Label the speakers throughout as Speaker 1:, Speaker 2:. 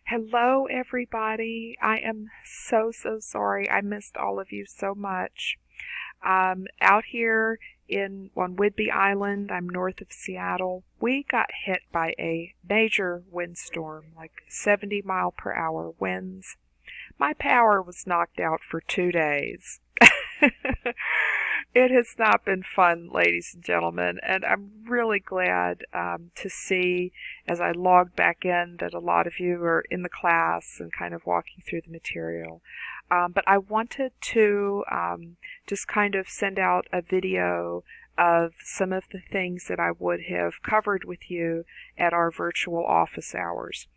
Speaker 1: Hello, everybody. I am so sorry. I missed all of you so much. Out here on Whidbey Island, I'm north of Seattle. We got hit by a major windstorm, like 70 mile per hour winds. My power was knocked out for 2 days. It has not been fun, ladies and gentlemen, and I'm really glad to see as I logged back in that a lot of you are in the class and kind of walking through the material. But I wanted to just kind of send out a video of some of the things that I would have covered with you at our virtual office hours.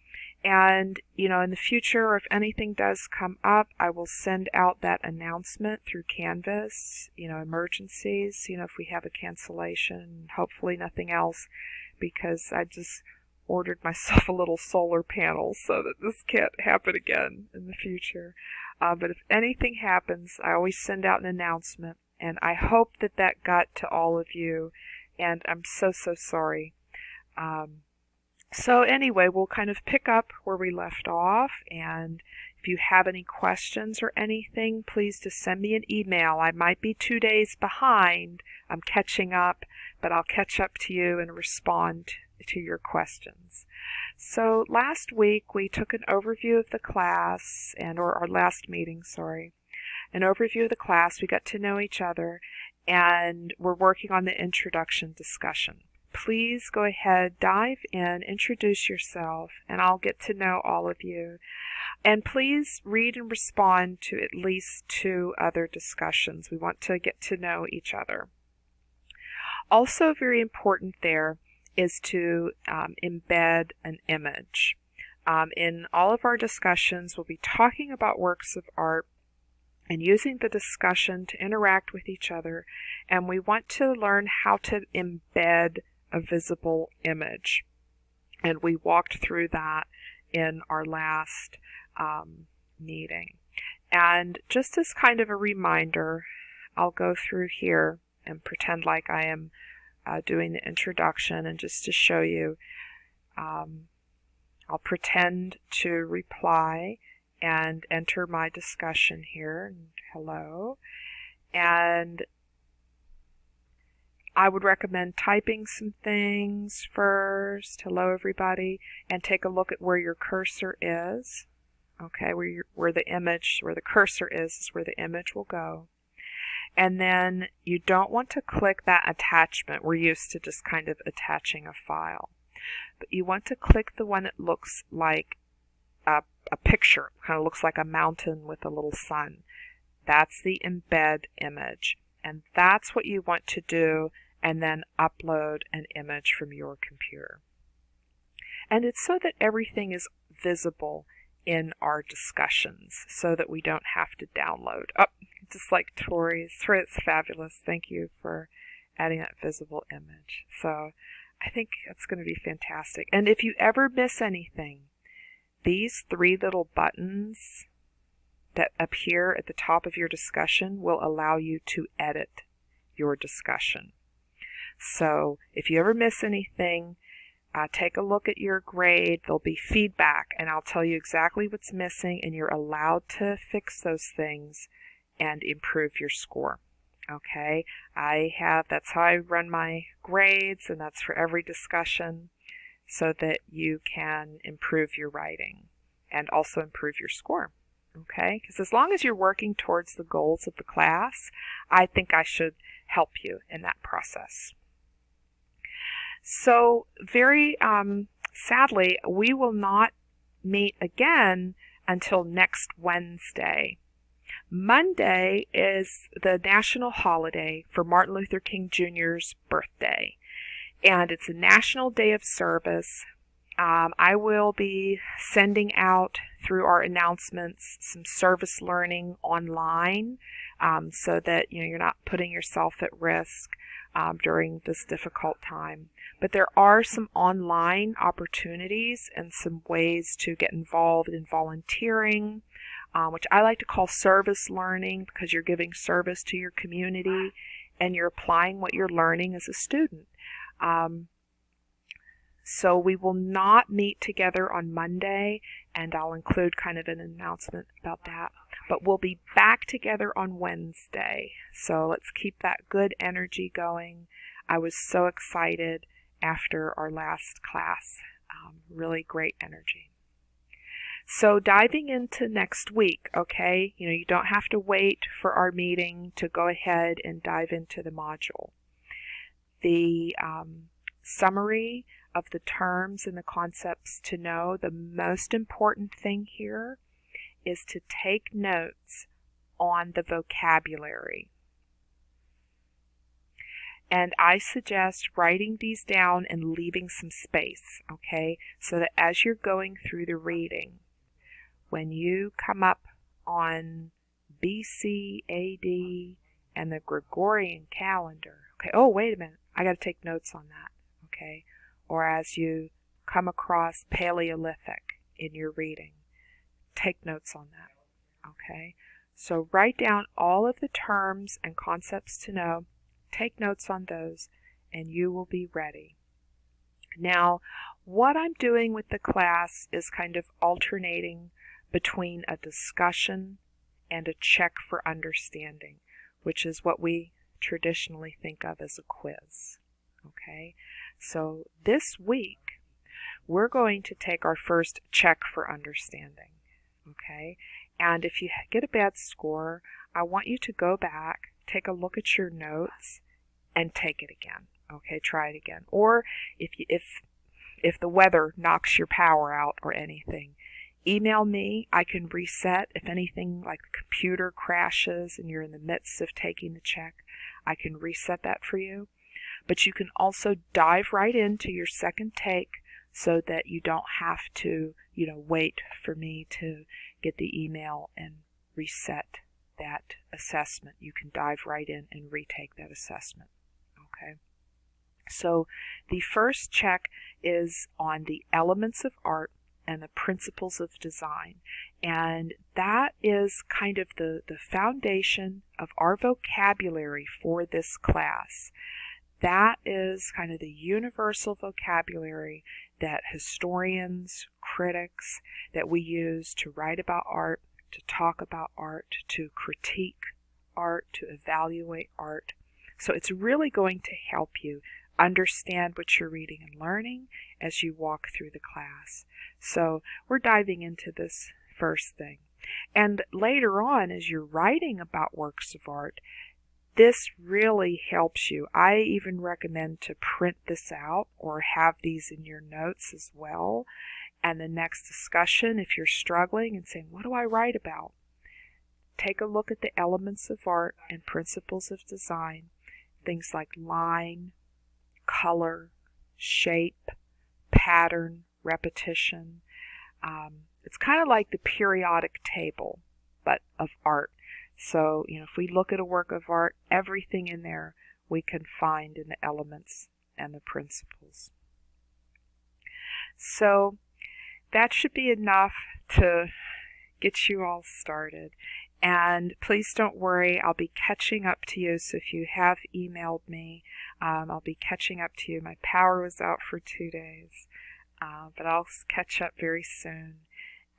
Speaker 1: And, in the future, if anything does come up, I will send out that announcement through Canvas, emergencies, if we have a cancellation, hopefully nothing else, because I just ordered myself a little solar panel so that this can't happen again in the future. But if anything happens, I always send out an announcement, and I hope that that got to all of you, and I'm so sorry. So anyway, we'll kind of pick up where we left off, and if you have any questions or anything, please just send me an email. I might be 2 days behind. I'm catching up, but I'll catch up to you and respond to your questions. So last week we took an overview of the class, or our last meeting, sorry. An overview of the class. We got to know each other, and we're working on the introduction discussion. Please go ahead, dive in, introduce yourself, and I'll get to know all of you. And please read and respond to at least 2 other discussions. We want to get to know each other. Also very important there is to embed an image. In all of our discussions, we'll be talking about works of art and using the discussion to interact with each other, and we want to learn how to embed a visible image. And we walked through that in our last meeting. And just as kind of a reminder, I'll go through here and pretend like I am doing the introduction, and just to show you, I'll pretend to reply and enter my discussion here, and hello, and I would recommend typing some things first, hello everybody, and take a look at where your cursor is. Okay, where the cursor is where the image will go. And then you don't want to click that attachment. We're used to just kind of attaching a file. But you want to click the one that looks like a picture, kind of looks like a mountain with a little sun. That's the embed image. And that's what you want to do, and then upload an image from your computer. And it's so that everything is visible in our discussions, so that we don't have to download. Oh, just like Tori's. Tori, it's fabulous. Thank you for adding that visible image. So I think it's going to be fantastic. And if you ever miss anything, these 3 little buttons that appear at the top of your discussion will allow you to edit your discussion. So if you ever miss anything, take a look at your grade. There'll be feedback, and I'll tell you exactly what's missing, and you're allowed to fix those things and improve your score. Okay, that's how I run my grades, and that's for every discussion, so that you can improve your writing and also improve your score. Okay, because as long as you're working towards the goals of the class, I think I should help you in that process. So very sadly, we will not meet again until next Wednesday. Monday is the national holiday for Martin Luther King Jr.'s birthday, and it's a National Day of Service. I will be sending out through our announcements some service learning online, so that you're not putting yourself at risk during this difficult time. But there are some online opportunities and some ways to get involved in volunteering, which I like to call service learning, because you're giving service to your community and you're applying what you're learning as a student. So we will not meet together on Monday, and I'll include kind of an announcement about that. But we'll be back together on Wednesday. So let's keep that good energy going. I was so excited after our last class. Really great energy. So diving into next week, okay, you don't have to wait for our meeting to go ahead and dive into the module. The summary of the terms and the concepts to know, the most important thing here is to take notes on the vocabulary. And I suggest writing these down and leaving some space, okay, so that as you're going through the reading, when you come up on BC, AD, and the Gregorian calendar, okay, oh, wait a minute, I got to take notes on that, okay, or as you come across Paleolithic in your reading, take notes on that, okay. So write down all of the terms and concepts to know, take notes on those, and you will be ready. Now, what I'm doing with the class is kind of alternating between a discussion and a check for understanding, which is what we traditionally think of as a quiz. Okay, so this week we're going to take our first check for understanding. Okay, and if you get a bad score, I want you to go back, take a look at your notes, and take it again. Okay, try it again. Or if the weather knocks your power out or anything, email me. I can reset. If anything like the computer crashes and you're in the midst of taking the check, I can reset that for you. But you can also dive right into your second take so that you don't have to, wait for me to get the email and reset that assessment. You can dive right in and retake that assessment. Okay. So the first check is on the elements of art and the principles of design. And that is kind of the foundation of our vocabulary for this class. That is kind of the universal vocabulary that historians, critics, that we use to write about art, to talk about art, to critique art, to evaluate art. So it's really going to help you understand what you're reading and learning as you walk through the class. So we're diving into this first thing. And later on, as you're writing about works of art, this really helps you. I even recommend to print this out or have these in your notes as well. And the next discussion, if you're struggling and saying, what do I write about? Take a look at the elements of art and principles of design. Things like line, color, shape, pattern, repetition. It's kind of like the periodic table, but of art. So, if we look at a work of art, everything in there we can find in the elements and the principles. So, that should be enough to get you all started. And please don't worry, I'll be catching up to you. So if you have emailed me, I'll be catching up to you. My power was out for 2 days, but I'll catch up very soon.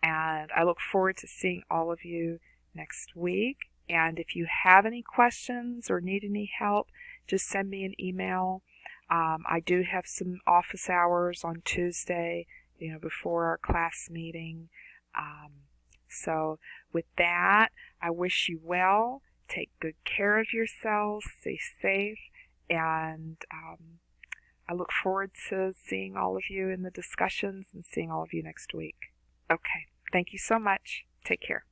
Speaker 1: And I look forward to seeing all of you next week. And if you have any questions or need any help, just send me an email. I do have some office hours on Tuesday, before our class meeting. So with that, I wish you well. Take good care of yourselves. Stay safe. And I look forward to seeing all of you in the discussions and seeing all of you next week. Okay. Thank you so much. Take care.